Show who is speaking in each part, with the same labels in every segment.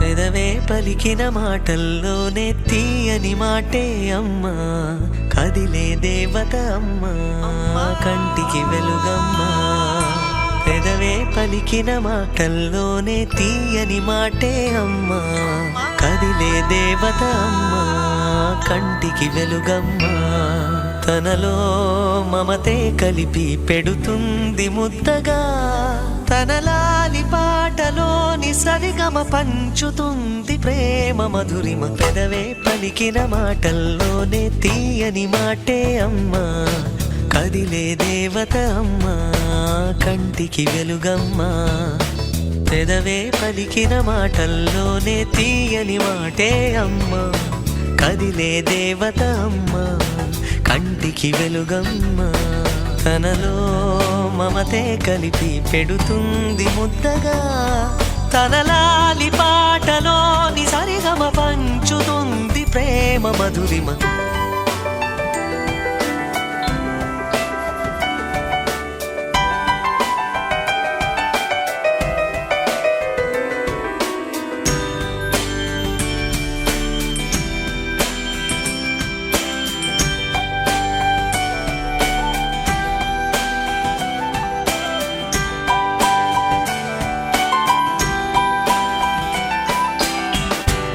Speaker 1: పెదవే పలికిన మాటల్లోనే తీయని మాటే అమ్మా, కదిలే దేవత అమ్మా, కంటికి వెలుగమ్మా. పెదవే పలికిన మాటల్లోనే తీయని మాటే అమ్మా, కదిలే దేవత అమ్మా, కంటికి వెలుగమ్మా. తనలో మమతే కలిపి పెడుతుంది ముద్దగా, తన లాలి పాటలోని సరిగమ పంచుతుంది ప్రేమ మధురిమ. పెదవే పలికిన మాటల్లోనే తీయని మాటే అమ్మా, కదిలే దేవత అమ్మా, కంటికి వెలుగమ్మా. పెదవే పలికిన మాటల్లోనే తీయని మాటే అమ్మా, కదిలే దేవత అమ్మా, కంటికి వెలుగమ్మా. తనలో మమతే కలిపి పెడుతుంది ముద్దగా, తన లాలి పాటలోని సరిగమ పంచుతుంది ప్రేమ మధురిమ.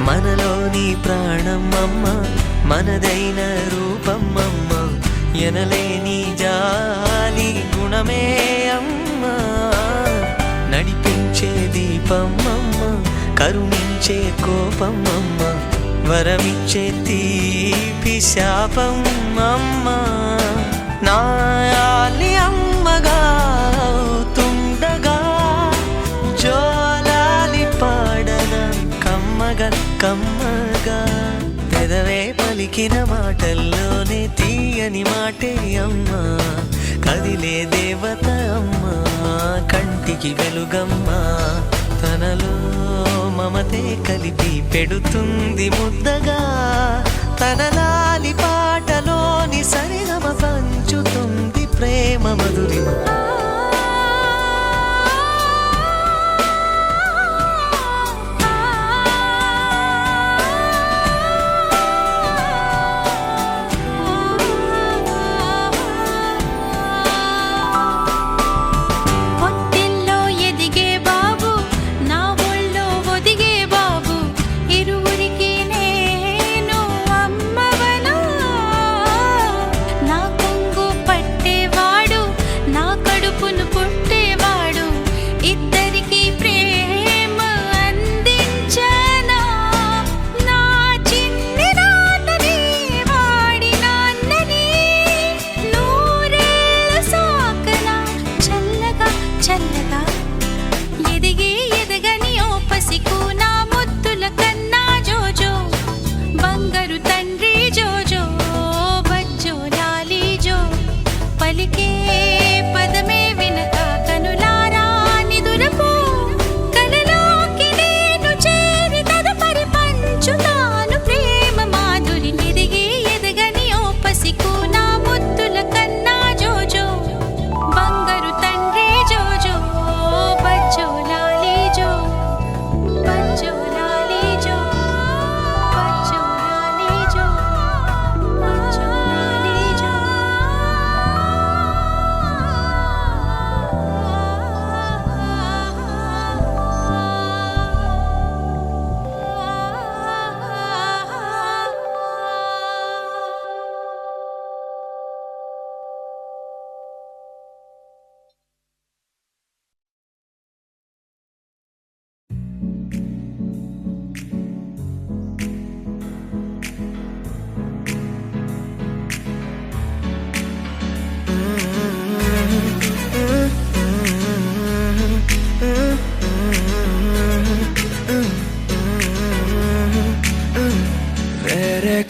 Speaker 1: మనలోని ప్రాణం అమ్మ, మనదైన రూపం అమ్మ, ఎనలేని జాలి గుణమే అమ్మ. నడిపించే దీపం అమ్మ, కరుణించే కోపం అమ్మ, వరమిచ్చే తీపి శాపం అమ్మ. నాయాలి అమ్మగా అవుతుండగా, జోలాలి పాడన కమ్మగా కమ్మగా. పెదవే పలికిన మాటల్లోనే తీయని మాటే అమ్మా, కదిలే దేవత అమ్మా, కంటికి వెలుగమ్మా. తనలో మమతే కలిపి పెడుతుంది ముద్దగా, తన లాలి పాటలోని సరిగమ పంచుతుంది ప్రేమ మధురిమ.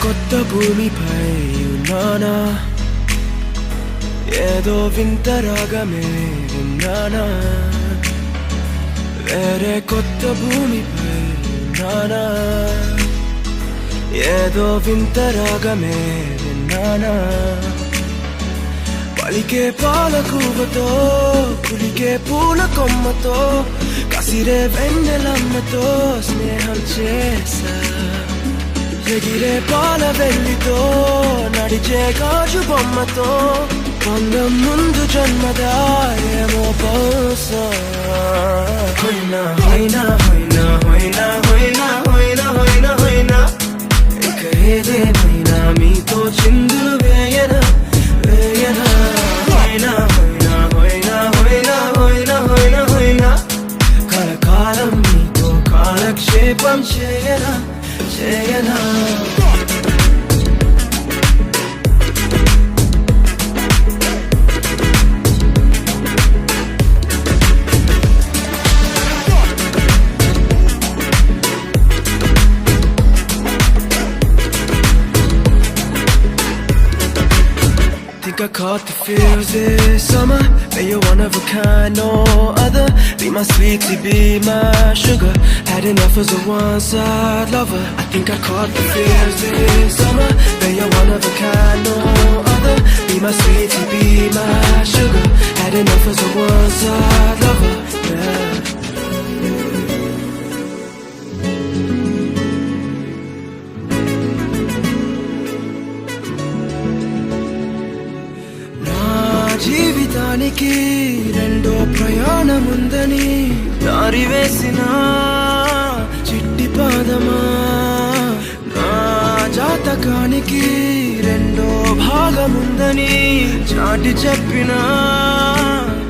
Speaker 2: కొత్త భూమిపై ఉన్నానా, ఏదో వింత రాగమే విన్నానా. వేరే కొత్త భూమిపై ఉన్నానా, ఏదో వింత రాగమే విన్నానా. పలికే పాల కూవతో, కులికే పూల కొమ్మతో, కసిరే వెన్నెలమ్మతో స్నేహం చేసా ఎగిరే పాల వెల్లితో నడిచే గాజు బొమ్మతో బంధం ముందు జన్మదా ఏమో బహుశా హోయినా హోయినా హోయినా హోయినా హోయినా హోయినా హోయినా హోయినా ఇక ఏదేమైనా మీతో చిందులు వేయనా వేయనా హోయినా హోయినా హోయినా హోయినా హోయినా హోయినా హోయినా కలకాలం మీతో కాలక్షేపం చేయనా చేయనా Think I caught the feels this summer. But you're one of a kind, no other. Be my sweetie, be my sugar. Had enough as a one-side lover. I think I caught the feels this summer. But you're one of a kind, no other. Be my sweetie, be my sugar. Had enough as a one-side lover. Yeah. జీవితానికి రెండో ప్రయాణముందని దారి వేసిన చిట్టి పాదమా నా జాతకానికి రెండో భాగముందని చాటి చెప్పిన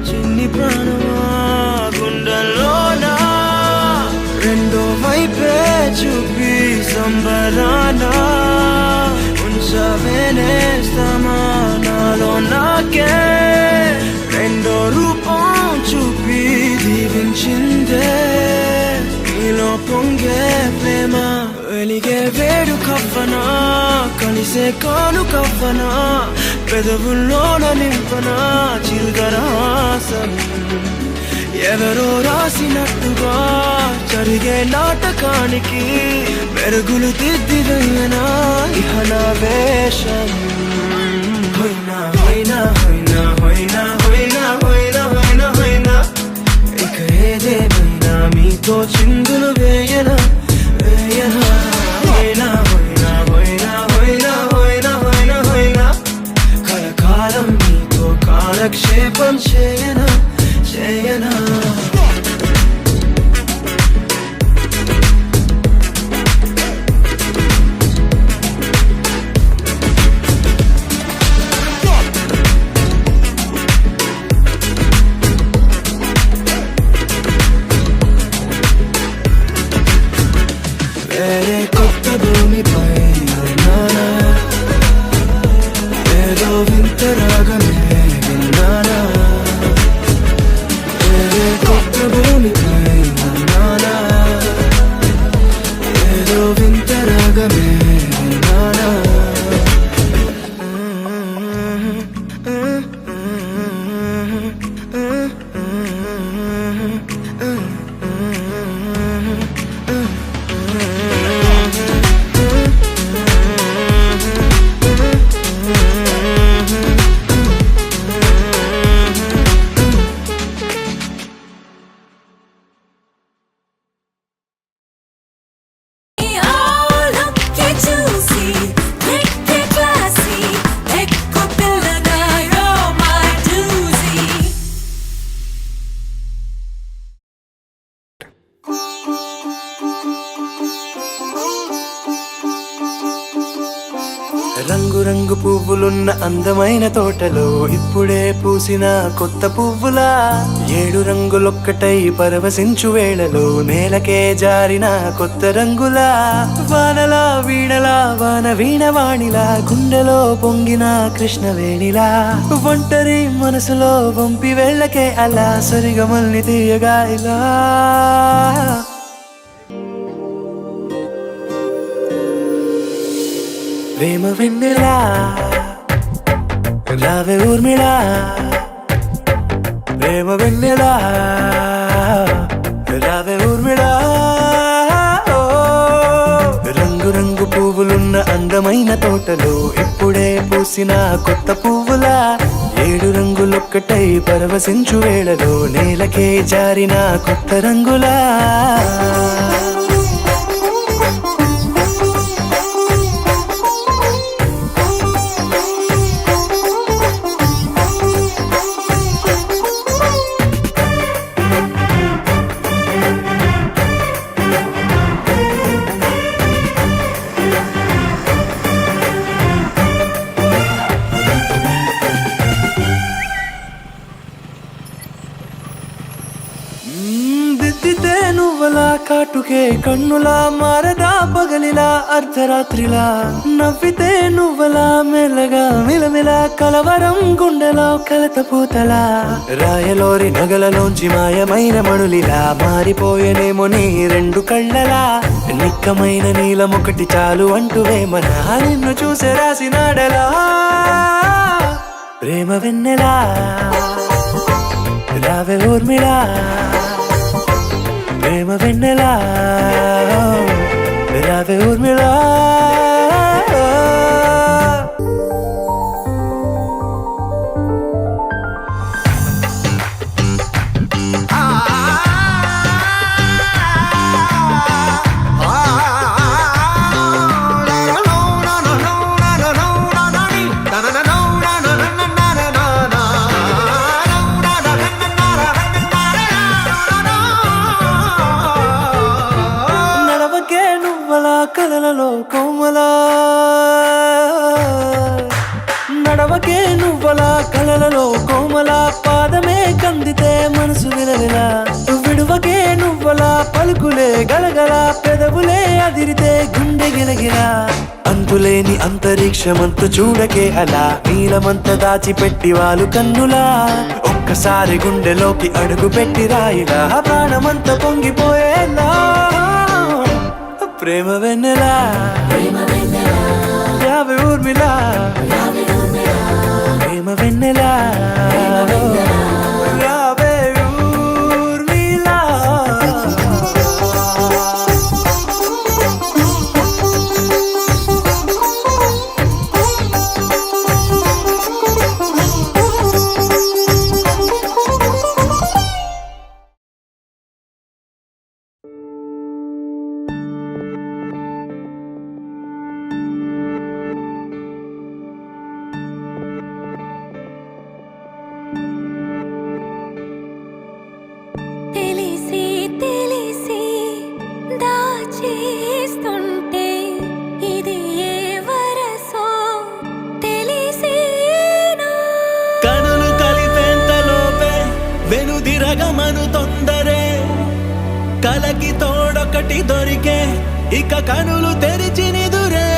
Speaker 2: చిన్ని ప్రాణమా గుండెల్లోనా రెండో వైపే చూపి సంబరానా ఉంచవేనేస్తామా నాలో నాకే రెండో రూపం చూపి దీవించిందే నీలో పొంగే ప్రేమ వెలిగే వేడు కవ్వనా కలిసే కాను కవ్వనా పెదవుల్లోన నింపనా చిరుదరహాసం ఎవరో రాసినట్టుగా జరిగే నాటకానికి మెరుగులు దిద్దిదైనా ఇహ నా వేషం హోయినా హోయినా హోయినా హోయినా హోయినా హోయినా హోయినా హోయినా ఇక ఏదేమైనా మీతో చిందులు వేయనా వేయనా హోయినా హోయినా హోయినా హోయినా హోయినా హోయినా హోయినా కలకాలం మీతో కాలక్షేపం చేయనా చేయనా వేరే కొత్త భూమిపై ఉన్నానా ఏదో వింత రాగమే విన్నానా వేరే కొత్త భూమిపై ఉన్నానా ఏదో వింత రాగమే విన్నానా రంగు రంగు పువ్వులున్న అందమైన తోటలో ఇప్పుడే పూసిన కొత్త పువ్వులా 7 రంగులొక్కటై పరవశించు వేళలో నేలకే జారిన కొత్త రంగులా వానలా వీణలా వాన వీణవాణిలా గుండెలో పొంగిన కృష్ణవేణిలా ఒంటరి మనసులో వంపి వెళ్ళకే అలా సరిగమల్ని తీయగా ఇలా ప్రేమ వెన్నెలా రావే ఊర్మిళా ప్రేమ వెన్నెలా రావే ఊర్మిళా రంగు రంగు పువ్వులున్న అందమైన తోటలో ఇప్పుడే పూసిన కొత్త పువ్వులా ఏడు రంగులొక్కటై పరవశించు వేళలో నేలకే జారిన కొత్త రంగులా దిద్దితే నువ్వలా కాటుకే కన్నులా మారదా పగలిలా అర్ధరాత్రిలా నవ్వితే నువ్వలా మెల్లగా మిలమిలా కలవరం గుండెలో కలతపూతలా రాయలోరి నగలలోంచి మాయమైన మణులిలా మారిపోయేనేమో నీ రెండు కళ్ళలా నిక్కమైన నీలమొకటి చాలు అంటూ వేమన నిన్ను చూసే రాసినాడలా ప్రేమ వెన్నెలా రావే ఊర్మిళా ప్రేమ వెన్నెలా రావే ఊర్మిళా కలలలో కోమలా నడవకే నువ్వలా కలలలో కోమలా పాదమే కందితే మనసు విలవిలా విడువకే నువ్వలా పలుకులే గలగల పెదవులే అదిరితే గుండె గిలగిలా అంతులేని అంతరిక్షమంతు చూడకే అలా నీలమంత దాచిపెట్టి వాళ్ళు కన్నులా ఒక్కసారి గుండెలోకి అడుగు పెట్టి రాయిలా ప్రాణమంత పొంగిపోయేలా ప్రేమ వెన్నెలా రావే ఊర్మిళా ప్రేమ వెన్నెలా రావే ఊర్మిళా
Speaker 1: వెనుదిరగమను తొందరే కలకి తోడొకటి దొరికే ఇక కనులు తెరిచి నిదురే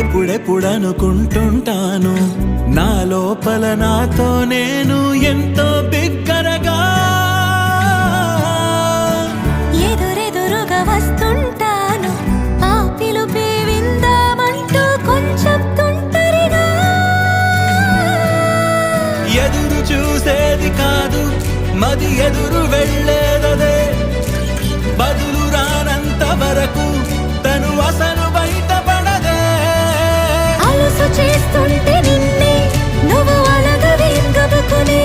Speaker 1: ఎప్పుడెప్పుడు అనుకుంటుంటాను నా లోపల నాతో నేను ఎంతో బిగ్గరగా
Speaker 3: ఎదురెదురుగా వస్తుంటాను ఆ పిలుపే విందామంటూ కొంచెం తుంటరిగా
Speaker 1: ఎదురు చూసేది కాదు మది ఎదురు వెళ్ళేదదే బదులు రానంత వరకు తను అసలు బయటపడదే
Speaker 3: అలసు చేస్తుంటే నిన్నే నువ్వు అలగవేం గబుకునే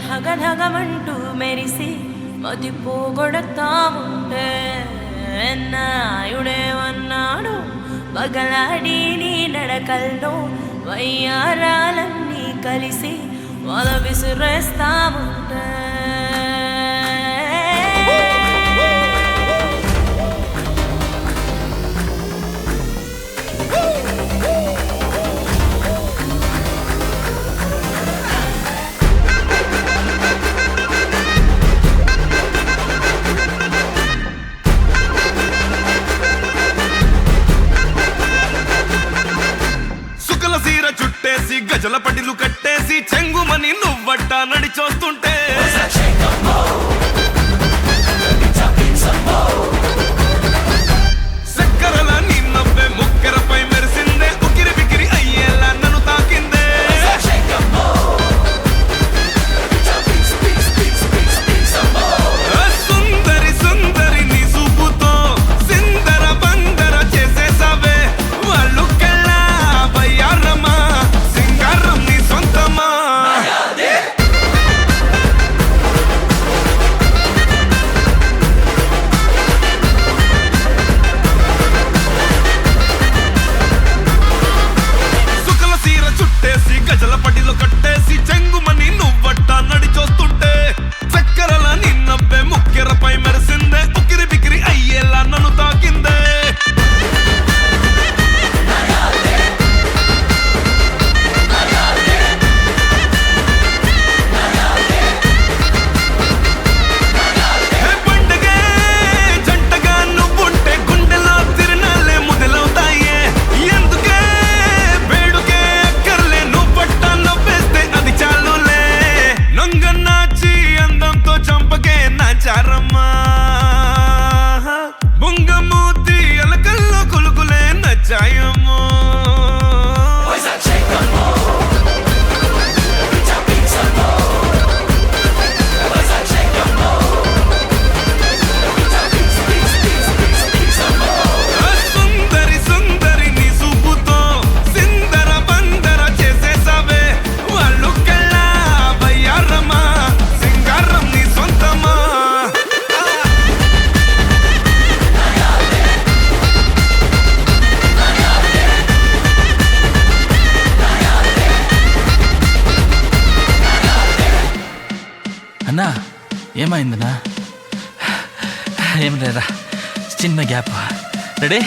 Speaker 3: ధగధగమంటూ మెరిసి మది పోగొడతా ఉంటే నాయుడేమన్నాడు పగలాడి నీ నడకల్లో వయ్యారాలన్నీ కలిసి వల విసిరేస్తా ఉంటే
Speaker 1: చుట్టేసి గజల పటిలు కట్టేసి చెంగుమని నువ్వట్ట నడిచొస్తుంటే చక్కరల నిన్నవ్వే ముక్కెరపై మెరిసిందే ఉకిరి బికిరి అయ్యేలా నన్ను తాకిందే సుందరి సుందరి నీ చూపుతో సిందర బందర చేసేసావే వాళ్ళు కెళ్ళా బయ్యారమ్మా సింగారం నీ సొంతమా సుకల సీర చుట్టేసి గజల పటిలో కట్టేసి చెంగుమని నువ్వట్ట నడిచొస్తుంటే చక్కరల నిన్నవ్వే ముక్కెరపై మెరిసిందే ఉకిరి బికిరి అయ్యేలా నన్ను తాకిందే పండగే జంటగా నువ్వుంటే గుండెలో తిరణాలే మొదలవుతాయే ఎందుకే వేడుకే అక్కర్లే నువ్వట్ట నవ్వేస్తే అది చాలులే నొంగ నాచి అందంతో చంపకే నాచారమ్మా బొంగమూతి అలకల్లో కొలుకులే నచ్చాయమ్మో సుందరి సుందరి నీ చూపుతో సిందర బందర చేసేసావే వాళ్ళు కెళ్ళా బయ్యారమ్మా సింగారం నీ సొంతమా
Speaker 4: అన్నా ఏమైందన్నా ఏం లేదా చిన్న గ్యాప్ రెడీ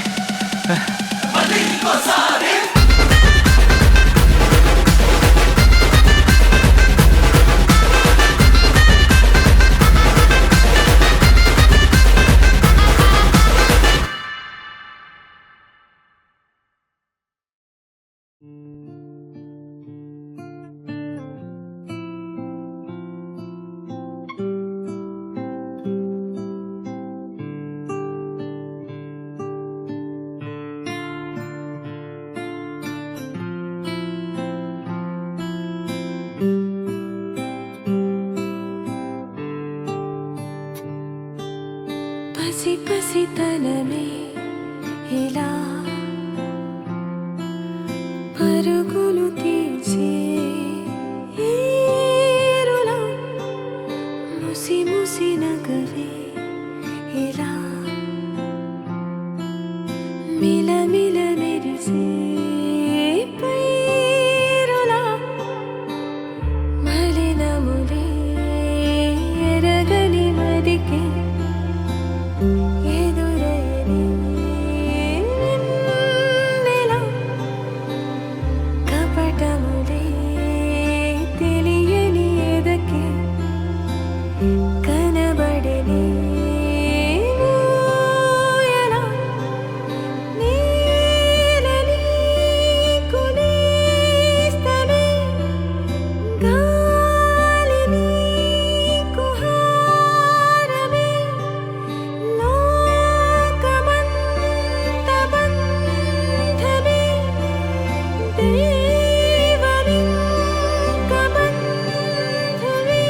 Speaker 3: పసి పసి తనమే ఇలా పరుగులు తీర్చే ఏరులా ముసి ముసి నగవే ఇలా మిల మిల మెరిసే పైరులా మలినములే ఎరగని మదికే ఎదురని వెన్నెల కపటములే తెలియని ఎదకే కనబడని ఊయల నీలని కునేస్తమే గాలిని కుహారమే లోకమంత బంధమే దేవలింక బంధమే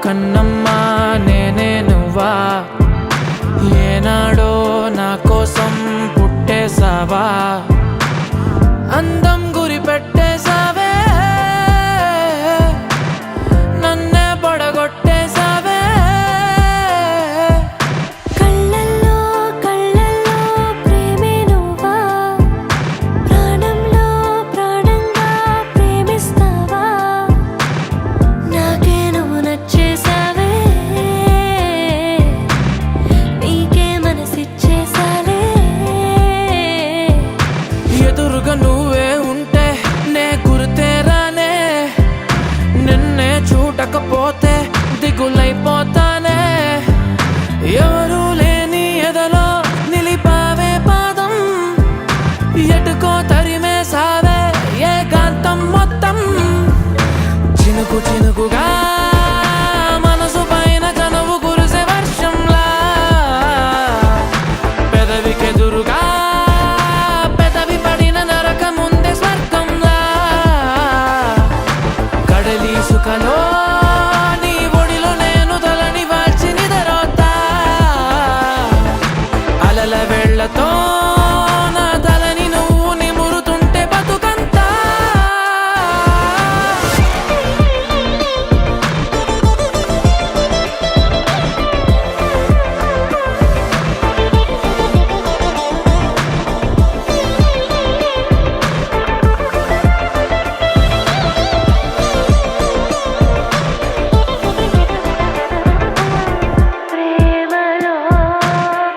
Speaker 5: కన్నమ్మా నేనే నువ్వా ఏనాడో నా కోసం పుట్టేసావా అందం గురి పెట్టేసావే నన్నే పడగొట్టేసావే
Speaker 3: కళ్ళల్లో కళ్ళల్లో ప్రేమే నువ్వా ప్రాణంలో ప్రాణంగా ప్రేమిస్తావా నాకే నువ్వు నచ్చేసావే నీకే మనసిచ్చేసాలే
Speaker 5: ఎదురుగా నువ్వే ఉంటే నే గుర్తేరానే నిన్నే చూడకపోతే దిగులైపోతానే ఎవరు లేని ఎదలో నిలిపావే పాదం ఎటుకో తరిమేసావే ఏకాంతం మొత్తం చినుకు చినుకుగా మనసు పైన చనువు కురిసే వర్షంలా పెదవికెదురుగా పెదవి పడిన నరక ముందే స్వర్గంలా కడలి సుఖలో నీ ఒడిలో నేను తలని వాల్చి నిదరోతా అలల వెళ్ళతో నా తలని నువ్వు నిమురుతుంటే బతుకంతా
Speaker 3: ప్రేమలో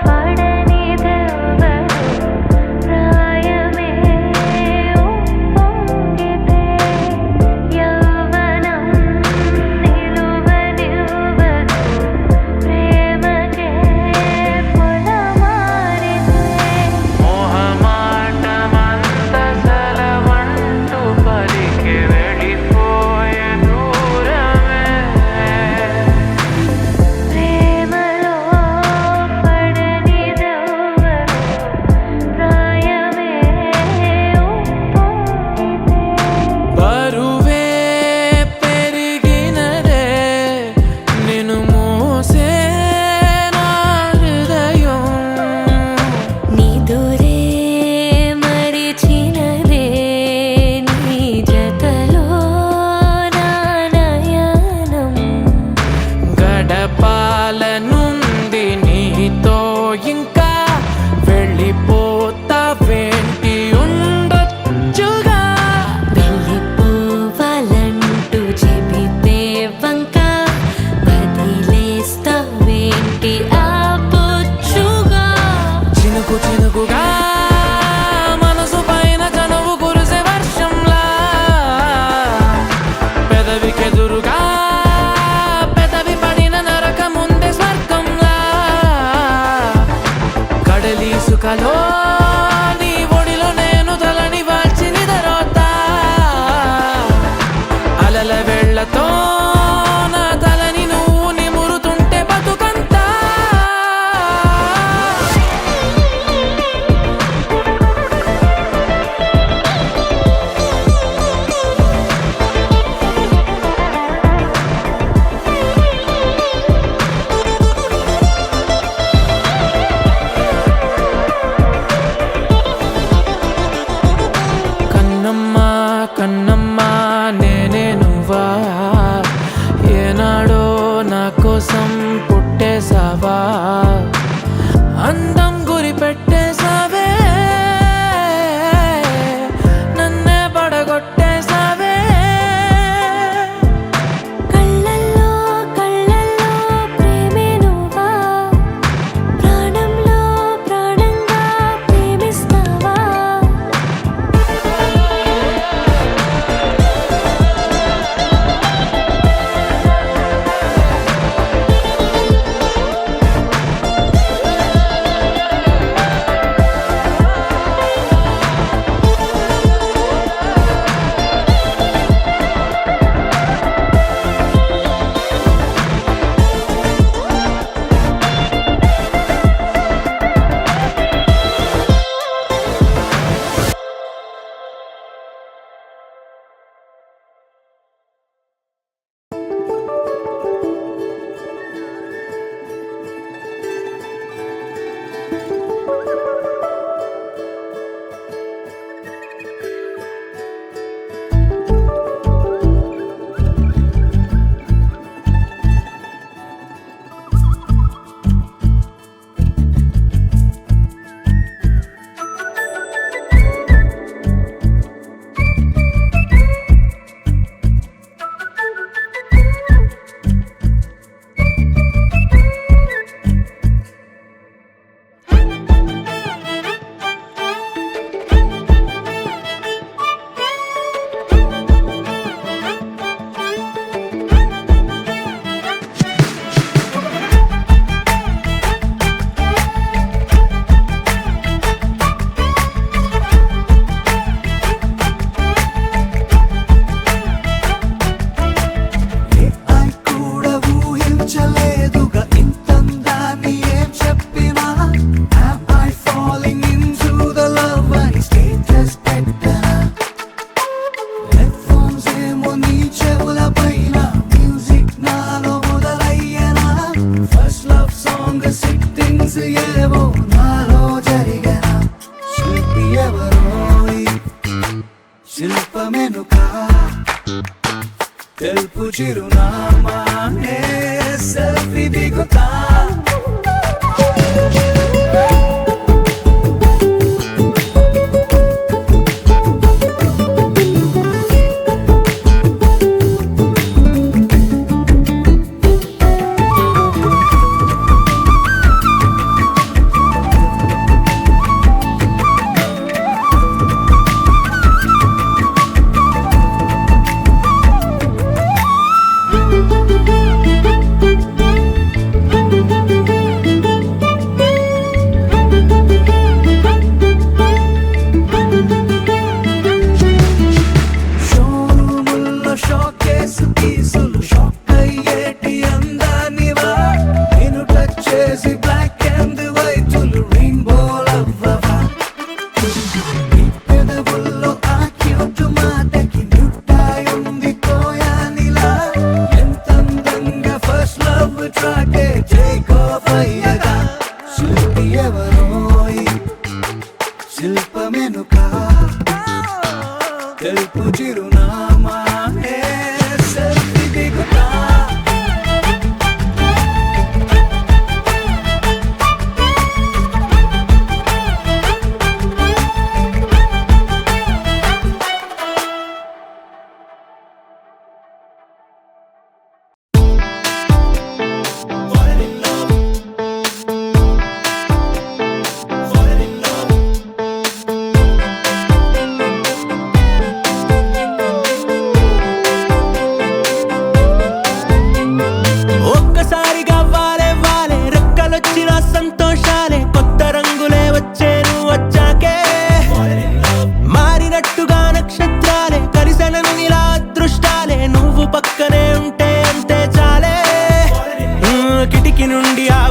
Speaker 3: పడనిదెవరు ప్రాయమే ఉప్పొంగితే యవ్వనం నిలువనివ్వదు ప్రేమకే పొలమారితే
Speaker 5: మోహమాటమంత సెలవంటూ పలికి వెళ్ళిపోయే దూరమే
Speaker 3: ప్రేమలో పడనిదెవరు ప్రాయమే ఉప్పొంగితే
Speaker 5: బరువే పెరిగినదే నిన్ను మోసే నా హృదయం
Speaker 3: నిదురే మరిచినదే నీ జతలో నా నయనం
Speaker 5: గడపాలనుంది నీతో ఇంకా వెళ్ళిపోతావేంటి ఉండొచ్చుగా
Speaker 3: వెళ్ళిపోవాలంటూ చెబితే వంక వదిలేస్తావేంటి ఆపొచ్చుగా
Speaker 5: చినుకు చినుకుగా మనసు పైన చనువు కురిసే వర్షంలా పెదవికెదురుగా పెదవి పడిన నరక ముందే స్వర్గంలా కడలి సుఖలో నీ ఒడిలో నేను తలని వాల్చి నిదరోతా అలల వెళ్ళతో నా తలని నువ్వు నిమురుతుంటే బతుకంతా
Speaker 2: చిరునామా నే సెల్ఫీ దిగుతా శిల్పమెనుకా తెలుపు చిరునామా నే సెల్ఫీ దిగుతా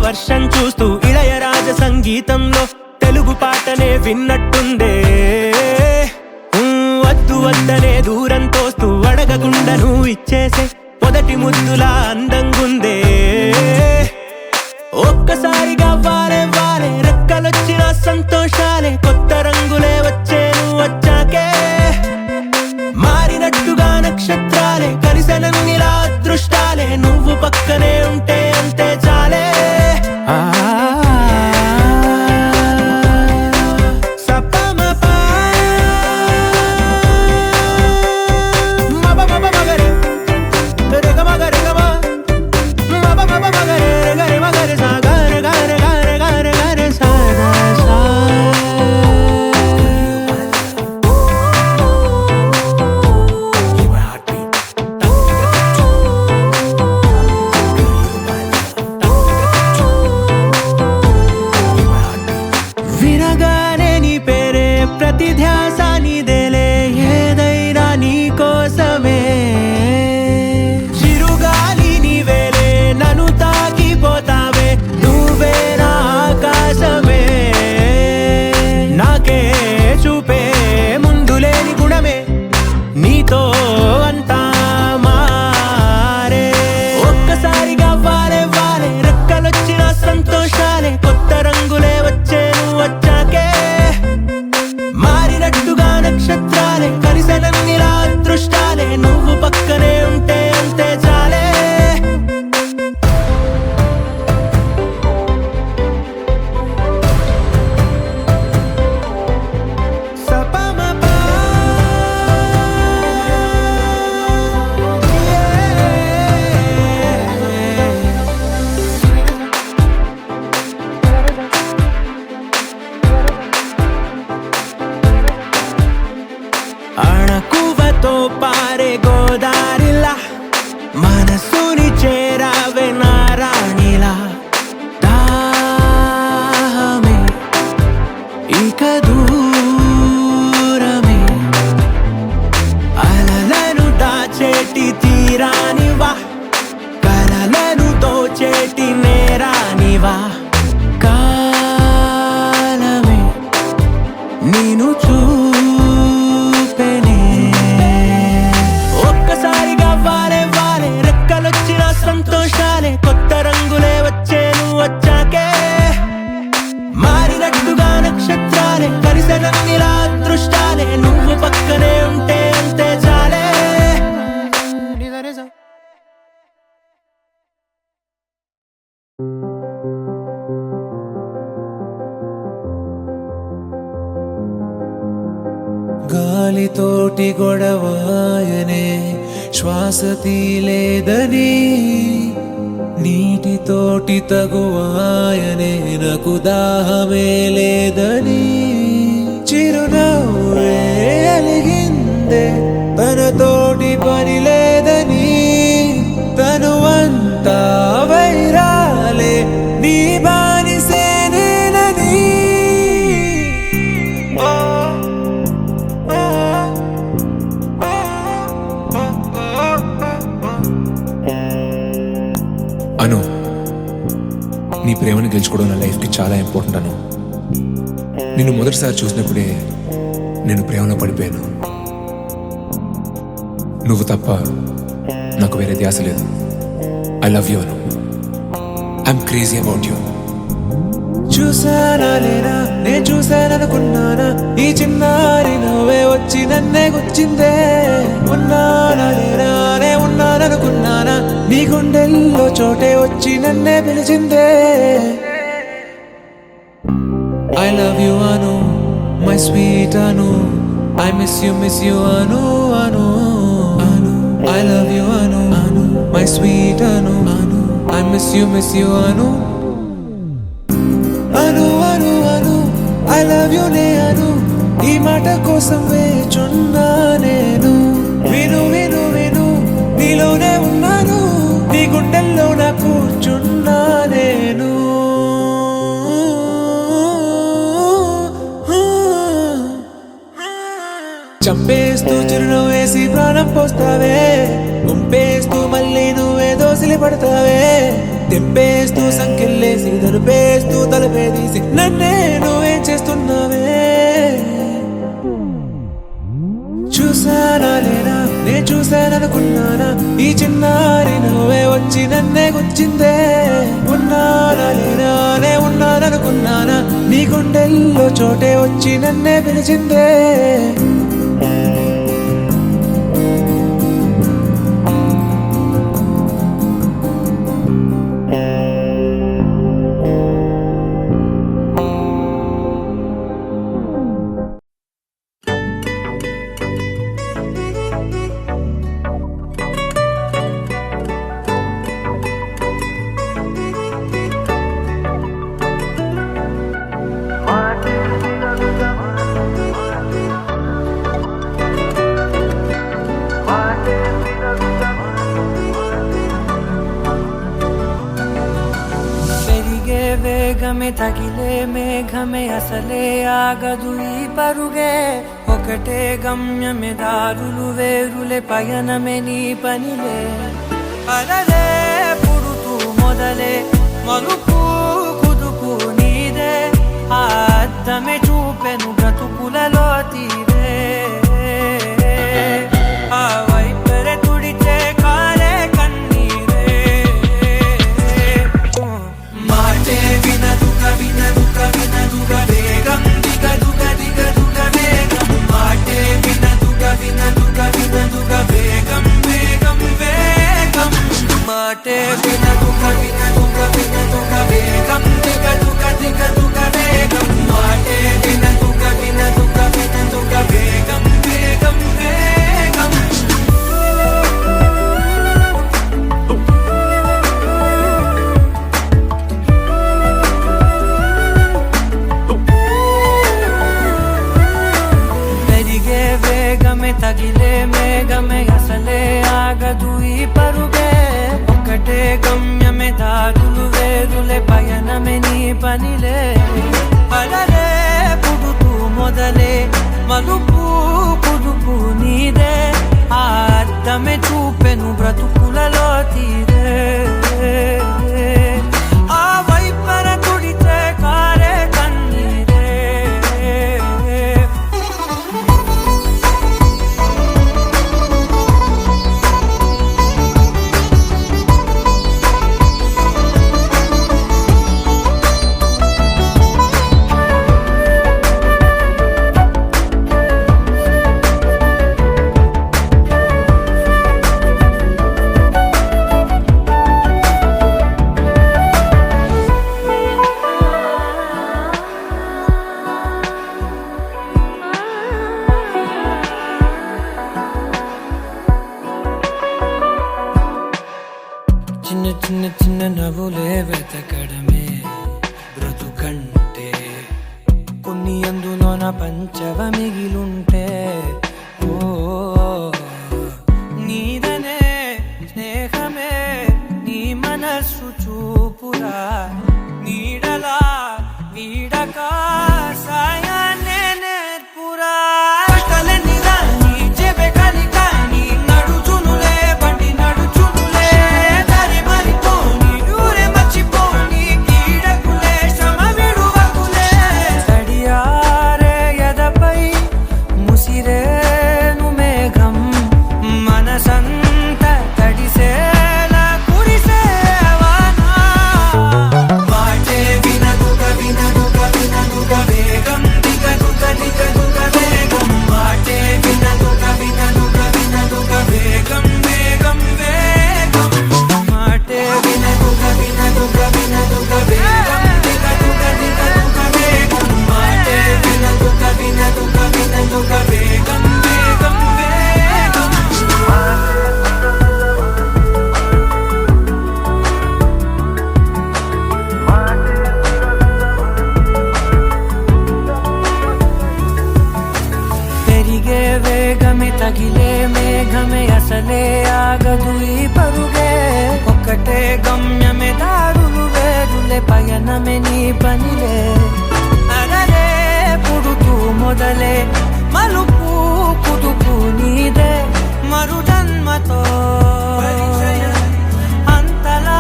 Speaker 5: వర్షం చూస్తూ ఇళయరాజ సంగీతంలో తెలుగు పాటనే విన్నట్టుందే వద్దు వద్దనే దూరం తోస్తూ అడగకుండా నువ్వు ఇచ్చేసే మొదటి ముద్దులా అందంగుందే ఒక్కసారిగా వారే వారే రెక్కలొచ్చిన సంతోషాలే కొత్త రంగులే వచ్చే నువ్వు వచ్చాకే మారినట్టుగా నక్షత్రాలే కలిసెనన్నిలా అదృష్టాలే నువ్వు పక్కనే ఉంటే అంతే చాలే గాలితోటి గొడవాయనే శ్వాస తీలేదని నీటితోటి తగువాయనే నాకు దాహమే లేదని చిరునవ్వే అలిగిందే తనతోటి పని లేదని తనువంతా వైరాలే నీ బానిసేనేనని
Speaker 6: అను నీ ప్రేమను గెలుచుకోవడం నా లైఫ్కి చాలా ఇంపార్టెంట్ అను నిన్ను మొదటిసారి చూసినప్పుడే నేను ప్రేమలో పడిపోయాను నువ్వు తప్ప నాకు వేరే ధ్యాస లేదు I love you Anu I'm crazy about you
Speaker 5: చూసానా లేనా నేను చూసాననుకున్నానా ఈ చిన్నారి నవ్వే వచ్చి నన్నే గుచ్చిందే ఉన్నానా లేనా నే ఉన్నాననుకున్నానా నీ గుండెల్లో చోటే వచ్చి నన్నే పిలిచిందే I love you Anu my sweet Anu I miss you Anu Anu Anu I love you Anu Anu my sweet Anu Anu I miss you Anu Anu Anu Anu I love you నే అను ఈ మాట కోసం వేచున్నా నేను విను విను విను నీలోనే ఉన్నాను నీ గుండెల్లో నా కూర్చున్నా నేను చంపేస్తూ చిరునవ్వు వేసి ప్రాణం పోస్తావే గుంపేస్తూ మళ్ళీ నువ్వేదో సిలిపడతావే తెంపేస్తూ సంకెళ్ళేసి దొరిపేస్తూ తలపేదీసి నన్నే నువ్వేం చేస్తున్నావే చూసానా లేనా నేను చూసాననుకున్నానా ఈ చిన్నారి నువ్వే వచ్చి నన్నే గుచ్చిందే ఉన్నానా లేనా నే ఉన్నాననుకున్నానా నీ గుండెల్లో చోటే వచ్చి నన్నే పిలిచిందే
Speaker 7: వేగమే తగిలే మేఘమే అసలే ఆగదు ఈ పరుగే ఒకటే గమ్యమే దారులు వేరులే పయనమే నీ పనిలే అలలే పుడుతూ మొదలే మలుపు కుదుపు నీదే ఆ అద్దమే చూపెను బ్రతుకులలో తీరే ఆ వైపరే తుడిచే కాలే కన్నీరే మాటే వినదుగ వినదుగ వినదుగ వేగం దిగదుగ దిగదుగ వేగం మాటే వినదుగ వినదుగ వినదుగ వేగం వేగం వేగం మాటే వినదుగ వినదుగ వినదుగ వేగం దిగదుగ దిగదుగ వేగం మాటే వినదుగ వినదుగ వినదుగ వేగం వేగం వేగం పెరిగే వేగమే తగిలే మేఘమే అసలే ఆగదు ఈ పరుగే ఒకటే గమ్యమే దారులు వేరులే పయనమే నీ పనిలే అలలే పుడుతూ మొదలే మలుపు కుదుపు నీదే ఆ అద్దమే చూపెను బ్రతుకులలో తీరే ఆ వైపర తుడిచే కారే కన్నీరే చిన్న చిన్న చిన్న నవ్వులే వెతకడమే బ్రతుకంటే కొన్ని అందులోన పంచవ మిగిలుంటే ఓ నీదనే స్నేహమే నీ మనస్సు చూపురా నీడలా వీడక సాయాన్నే నేర్పురా కష్టలన్నీ రాని చెబె కలికాని నడుచునులే బండి నడుచునులే దారి మరిపోని ఊరే మర్చిపోని కీడకులే శ్రమ విడువకులే తడియారే ఎదపై ముసిరేను మేఘం మనసంత తడిసేలా కురిసేవానా మాటే వినదుగ వినదుగ వినదుగ వేగం దిగదుగ దిగదుగ వేగం మాటే వినదుగ వినదుగ వినదుగ వేగం వేగం వేగం మాటే వినదుగ వినదుగ వినదుగ వేగం దిగదుగ దిగదుగ వేగం మాటే వినదుగ వినదుగ వినదుగ వేగం వేగం వేగం పెరిగే వేగమే తగిలే మేఘమే అసలే ఆగదు ఈ పరుగే ఒక్కటే గమ్యమే దారులు వేరులే పయనమే నీ పనిలే అరలే పుడుతూ మొదలే మలుపు కుదుపు నీదే మరు జన్మతో అంతలా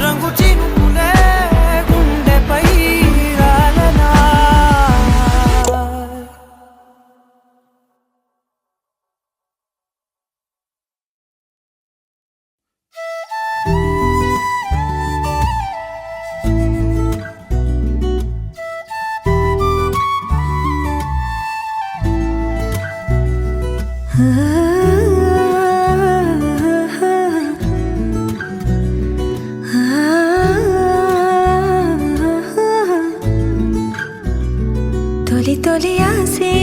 Speaker 7: రంగు చినుకులే గుండెపై రాలనా
Speaker 8: తొలి తొలి ఆసే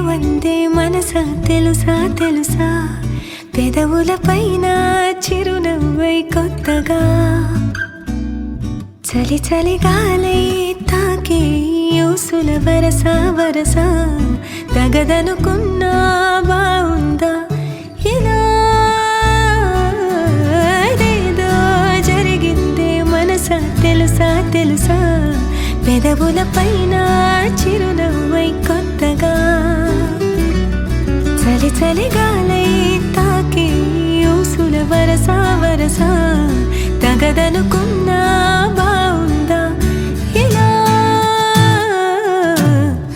Speaker 8: వందే మనసా తెలుసా తెలుసా పెదవుల పైన చిరునవ్వై కొత్తగా చలి చలి గాలై తాకే యూసుల వరస వరస తగదనుకున్నా బాగుందా ఇలా ఏదో జరిగిందే మనసా తెలుసా తెలుసా పెదవుల పైన చిరునవ్వై కొత్తగా చలి చలి గాలై తాకే ఊసుల వరస వరస తగదనుకున్నా బాగుందా ఇలా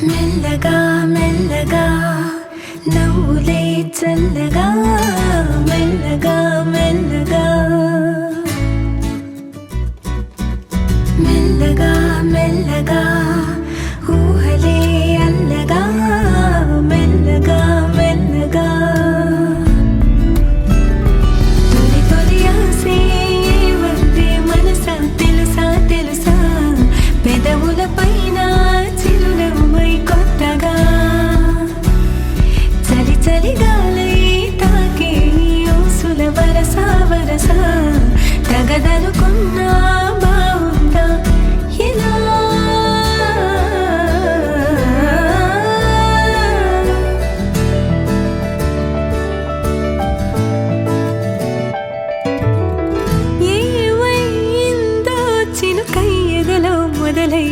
Speaker 8: మెల్లగా మెల్లగా నవ్వులే చల్లగా మెల్లగా మెల్లగా మెల్లగా మెల్లగా ఊహలే అల్లగా మెల్లగా మెల్లగా తొలి తొలి ఆసే వందే మనసా తెలుసా తెలుసా పెదవుల పైన చిరునవ్వై కొత్తగా చలి చలి గాలై తాకే ఊసుల వరస వరస తగదనుకున్నా బాగుందా ఇలా ఏవైందో చినుకై ఎదలో మొదలై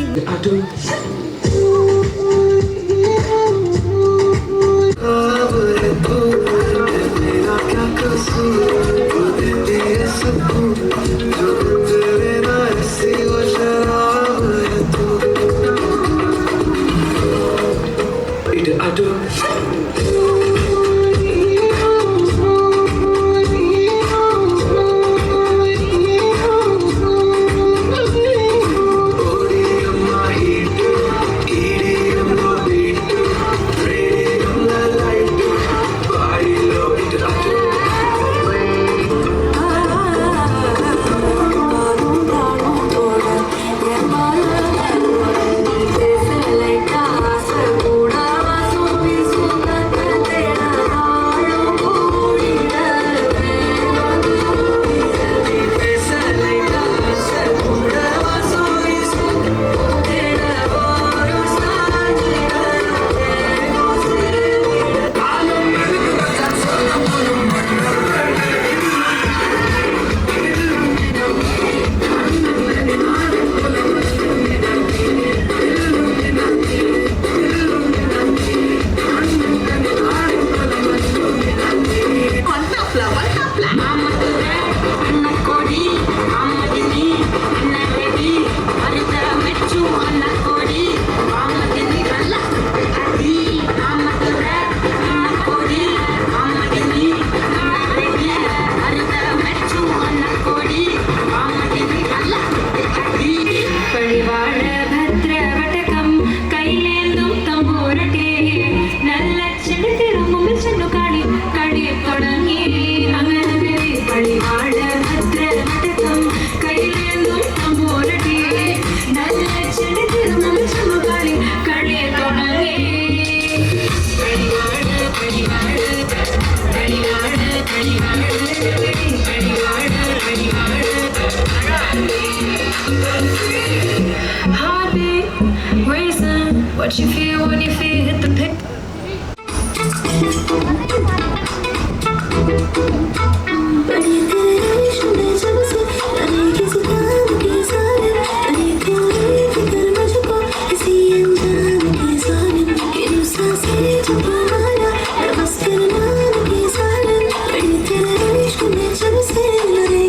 Speaker 8: What you feel when your feet hit the pick.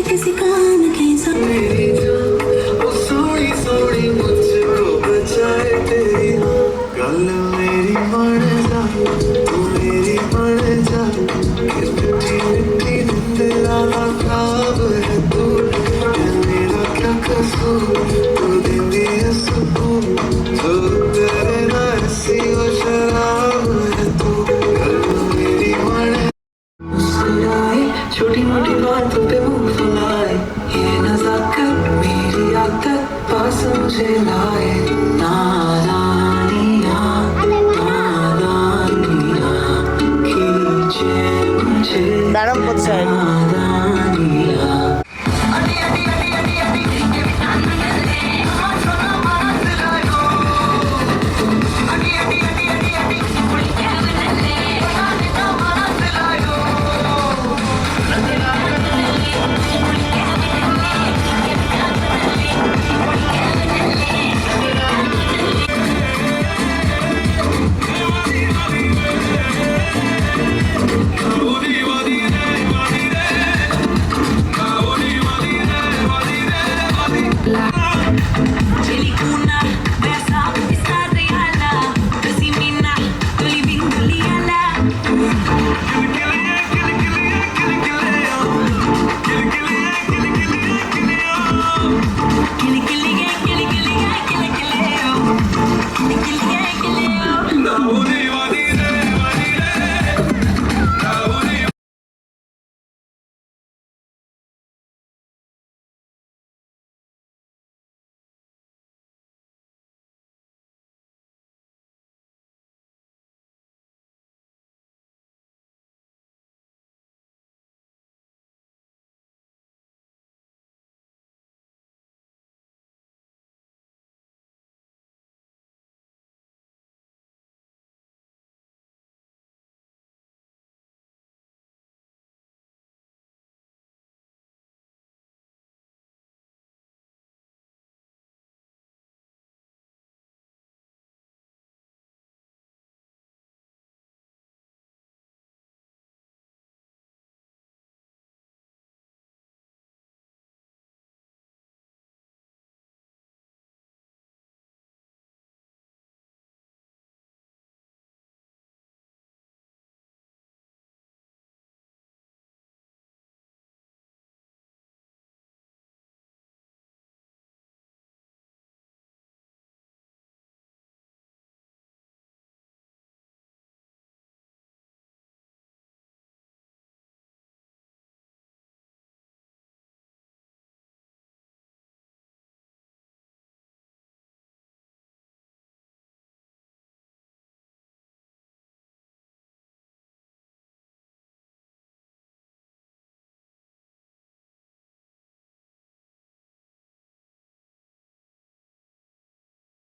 Speaker 8: किसी काम की
Speaker 2: ओ सोड़ी सोड़ी मुझको बचाए तेरी कल मेरी मर जा तू मेरी मर जा मिट्टी मिट्टी दिलाना ख्वाब है तू है मेरा क्या कसूर तू देंदी है सुकून जो तेरे ना ऐसी वो शराब है तू कल मेरी मर मुस्कुराए छोटी मोटी बातों पे मुंह फुलाए ये नजाकत मेरी आदत पास मुझे लाए